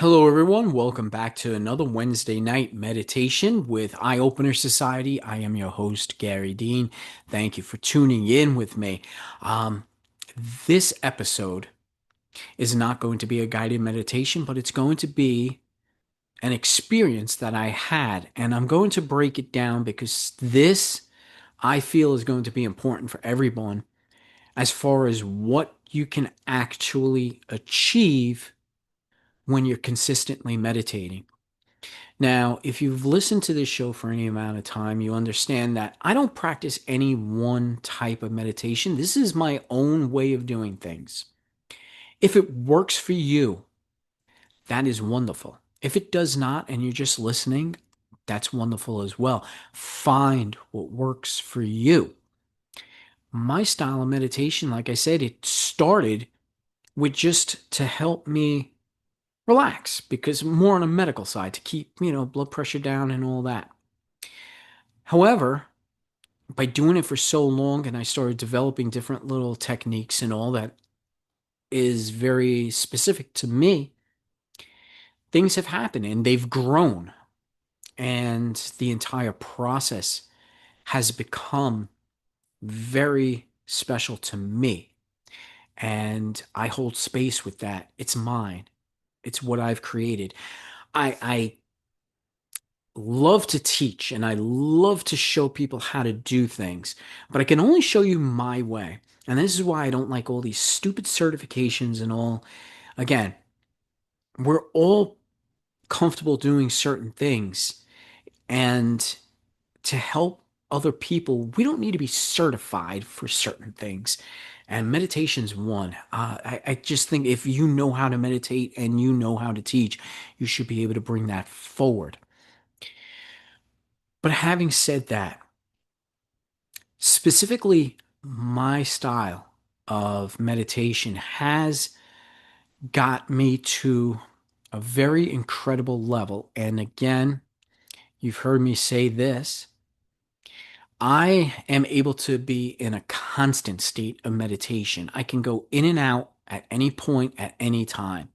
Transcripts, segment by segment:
Hello, everyone. Welcome back to another Wednesday night meditation with EyeOpener Society. I am your host, Gary Dean. Thank you for tuning in with me. Um, this episode is not going to be a guided meditation, but it's going to be an experience that I had. And I'm going to break it down because this I feel is going to be important for everyone as far as what you can actually achieve when you're consistently meditating. Now, if you've listened to this show for any amount of time, you understand that I don't practice any one type of meditation. This is my own way of doing things. If it works for you, that is wonderful. If it does not and you're just listening, that's wonderful as well. Find what works for you. My style of meditation, like I said, it started with just to help me relax because more on a medical side to keep, blood pressure down and all that. However, by doing it for so long and I started developing different little techniques and all that is very specific to me, things have happened and they've grown. And the entire process has become very special to me. And I hold space with that. It's mine. It's what I've created. I love to teach and I love to show people how to do things, but I can only show you my way. And this is why I don't like all these stupid certifications and all. Again, we're all comfortable doing certain things. And to help other people, we don't need to be certified for certain things. And meditation's one. I just think if you know how to meditate and you know how to teach, you should be able to bring that forward. But having said that, specifically, my style of meditation has got me to a very incredible level. And again, you've heard me say this. I am able to be in a constant state of meditation. I can go in and out at any point, at any time.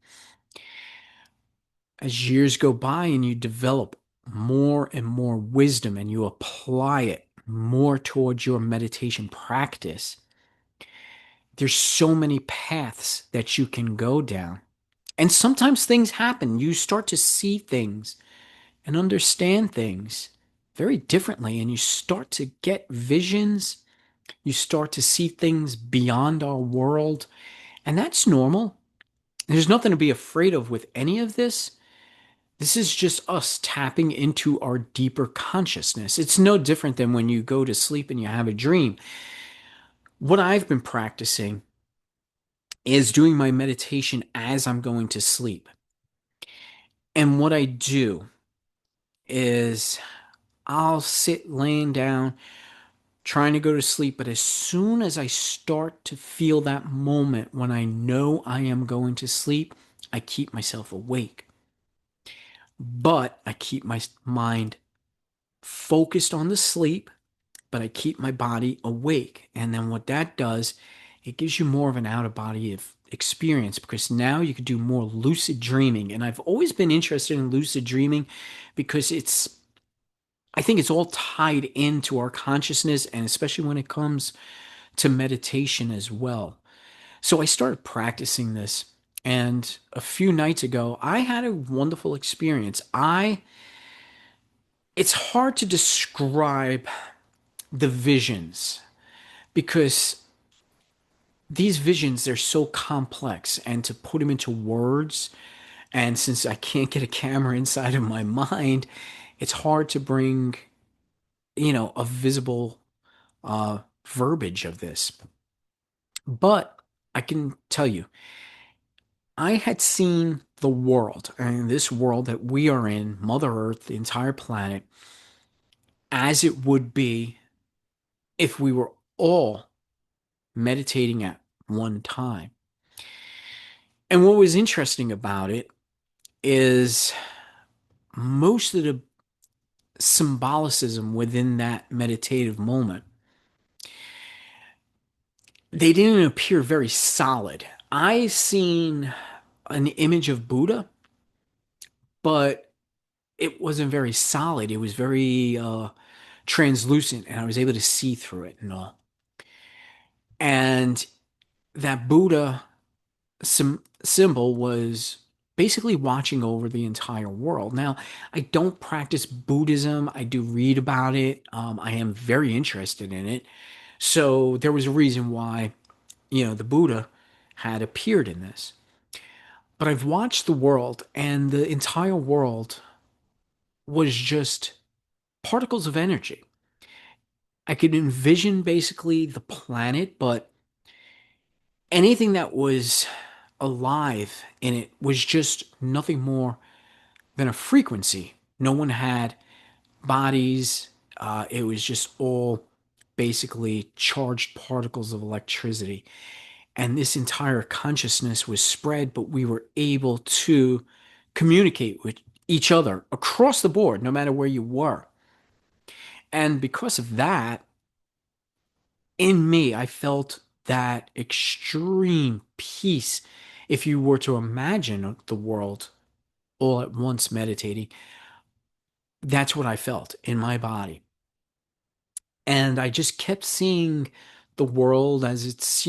As years go by and you develop more and more wisdom and you apply it more towards your meditation practice, there's so many paths that you can go down. And sometimes things happen. You start to see things and understand things very differently, and you start to get visions. You start to see things beyond our world, and that's normal. There's nothing to be afraid of with any of this. This is just us tapping into our deeper consciousness. It's no different than when you go to sleep and you have a dream. What I've been practicing is doing my meditation as I'm going to sleep. And what I do is I'll sit laying down, trying to go to sleep. But as soon as I start to feel that moment when I know I am going to sleep, I keep myself awake. But I keep my mind focused on the sleep, but I keep my body awake. And then what that does, it gives you more of an out of body experience because now you can do more lucid dreaming. And I've always been interested in lucid dreaming because I think it's all tied into our consciousness and especially when it comes to meditation as well. So I started practicing this and a few nights ago I had a wonderful experience. I It's hard to describe the visions because these visions they're so complex and to put them into words and since I can't get a camera inside of my mind, it's hard to bring, a visible verbiage of this. But I can tell you, I had seen the world and this world that we are in, Mother Earth, the entire planet, as it would be if we were all meditating at one time. And what was interesting about it is most of the symbolicism within that meditative moment, they didn't appear very solid. I seen an image of Buddha but it wasn't very solid. It was very translucent, and I was able to see through it and all. And that Buddha symbol was basically watching over the entire world. Now, I don't practice Buddhism. I do read about it. I am very interested in it. So there was a reason why, the Buddha had appeared in this. But I've watched the world, and the entire world was just particles of energy. I could envision basically the planet, but anything that was alive in it was just nothing more than a frequency. No one had bodies. It was just all basically charged particles of electricity. And this entire consciousness was spread, but we were able to communicate with each other across the board, no matter where you were. And because of that, in me, I felt that extreme peace. If you were to imagine the world all at once meditating, that's what I felt in my body. And I just kept seeing the world as it's,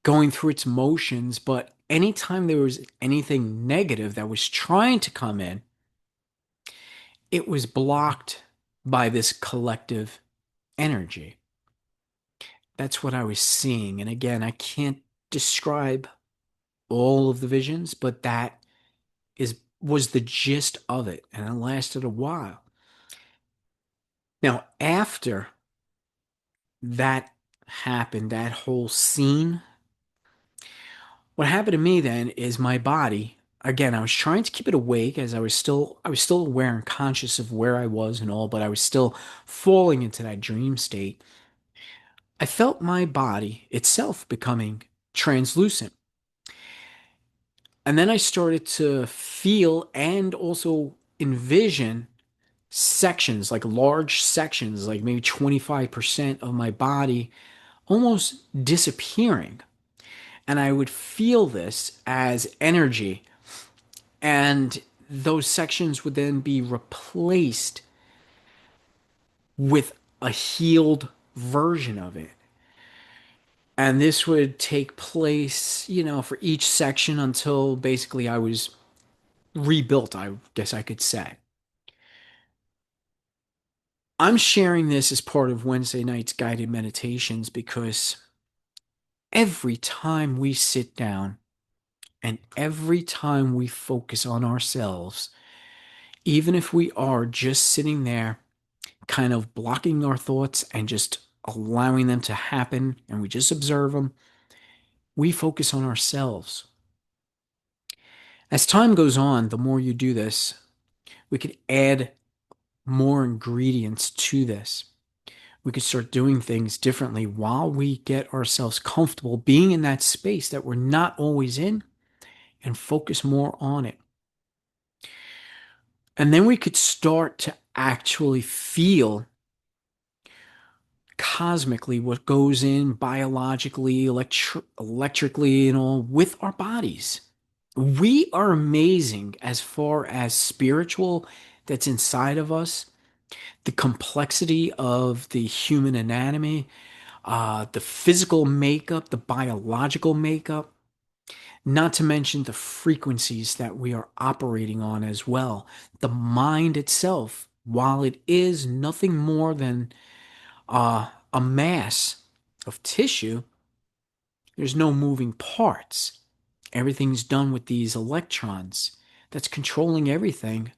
going through its motions. But anytime there was anything negative that was trying to come in, it was blocked by this collective energy. That's what I was seeing. And again, I can't describe all of the visions, but that is was the gist of it, and it lasted a while. Now, after that happened, that whole scene, what happened to me then is my body, again, I was trying to keep it awake as I was still aware and conscious of where I was and all, but I was still falling into that dream state. I felt my body itself becoming translucent. And then I started to feel and also envision sections, like large sections, like maybe 25% of my body almost disappearing. And I would feel this as energy. And those sections would then be replaced with a healed version of it. And this would take place, for each section until basically I was rebuilt, I guess I could say. I'm sharing this as part of Wednesday night's guided meditations because every time we sit down and every time we focus on ourselves, even if we are just sitting there, kind of blocking our thoughts and just allowing them to happen, and we just observe them, we focus on ourselves. As time goes on, the more you do this, we could add more ingredients to this. We could start doing things differently while we get ourselves comfortable being in that space that we're not always in and focus more on it. And then we could start to actually feel cosmically what goes in biologically, electrically, and all with our bodies. We are amazing as far as spiritual that's inside of us, the complexity of the human anatomy, the physical makeup, the biological makeup, not to mention the frequencies that we are operating on as well. The mind itself, while it is nothing more than a mass of tissue, there's no moving parts. Everything's done with these electrons that's controlling everything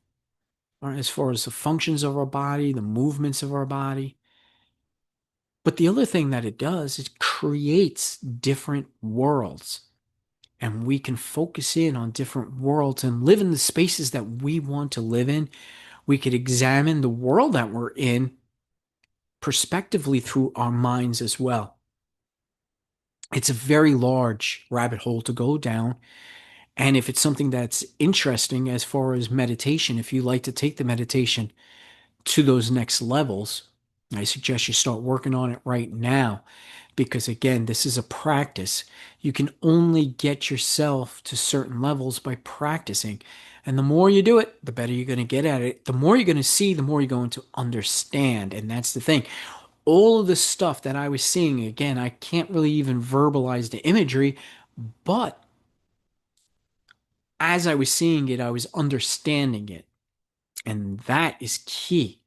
as far as the functions of our body, the movements of our body. But the other thing that it does is it creates different worlds. And we can focus in on different worlds and live in the spaces that we want to live in. We could examine the world that we're in prospectively through our minds as well. It's a very large rabbit hole to go down. And if it's something that's interesting as far as meditation, if you like to take the meditation to those next levels, I suggest you start working on it right now because, again, this is a practice. You can only get yourself to certain levels by practicing. And the more you do it, the better you're going to get at it. The more you're going to see, the more you're going to understand. And that's the thing. All of the stuff that I was seeing, again, I can't really even verbalize the imagery, but as I was seeing it, I was understanding it. And that is key.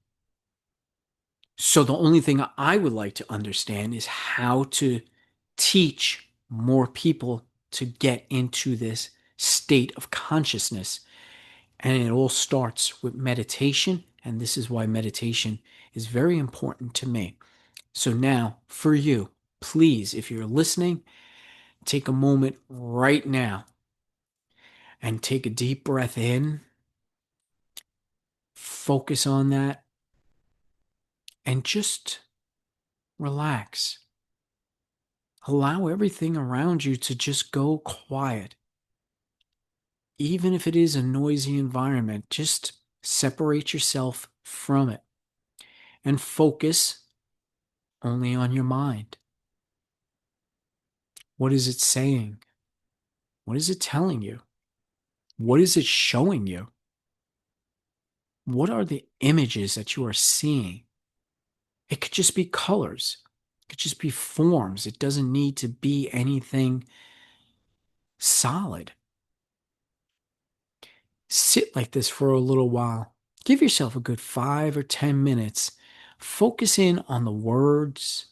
So the only thing I would like to understand is how to teach more people to get into this state of consciousness. And it all starts with meditation. And this is why meditation is very important to me. So now, for you, please, if you're listening, take a moment right now and take a deep breath in, focus on that, and just relax. Allow everything around you to just go quiet. Even if it is a noisy environment, just separate yourself from it and focus only on your mind. What is it saying? What is it telling you? What is it showing you? What are the images that you are seeing? It could just be colors. It could just be forms. It doesn't need to be anything solid. Sit like this for a little while. Give yourself a good 5 or 10 minutes. Focus in on the words,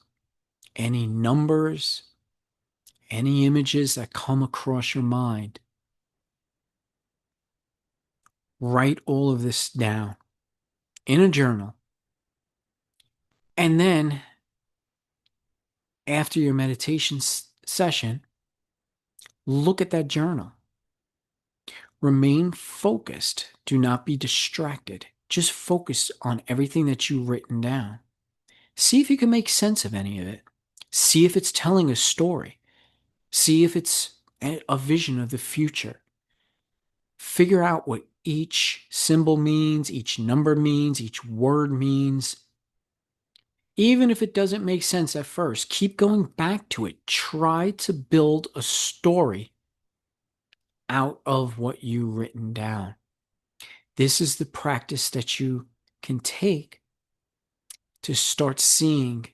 any numbers, any images that come across your mind. Write all of this down in a journal. And then, after your meditation session, look at that journal. Remain focused. Do not be distracted. Just focus on everything that you've written down. See if you can make sense of any of it. See if it's telling a story. See if it's a vision of the future. Figure out what each symbol means, each number means, each word means. Even if it doesn't make sense at first, keep going back to it. Try to build a story out of what you've written down. This is the practice that you can take to start seeing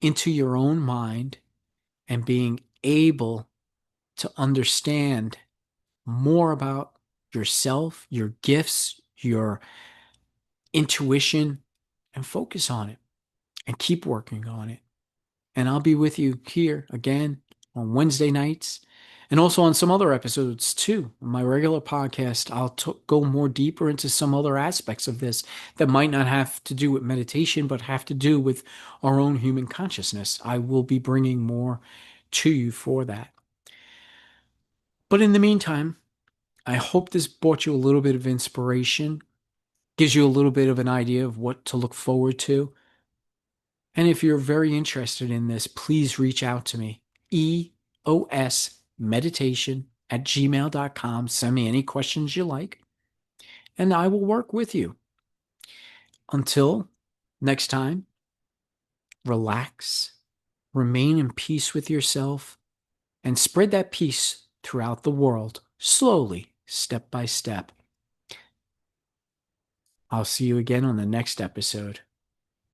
into your own mind and being able to understand more about yourself, your gifts, your intuition, and focus on it and keep working on it. And I'll be with you here again on Wednesday nights and also on some other episodes too. On my regular podcast, I'll go more deeper into some other aspects of this that might not have to do with meditation, but have to do with our own human consciousness. I will be bringing more to you for that. But in the meantime, I hope this brought you a little bit of inspiration, gives you a little bit of an idea of what to look forward to. And if you're very interested in this, please reach out to me. eosmeditation@gmail.com. Send me any questions you like, and I will work with you. Until next time, relax, remain in peace with yourself, and spread that peace throughout the world, slowly, step by step. I'll see you again on the next episode.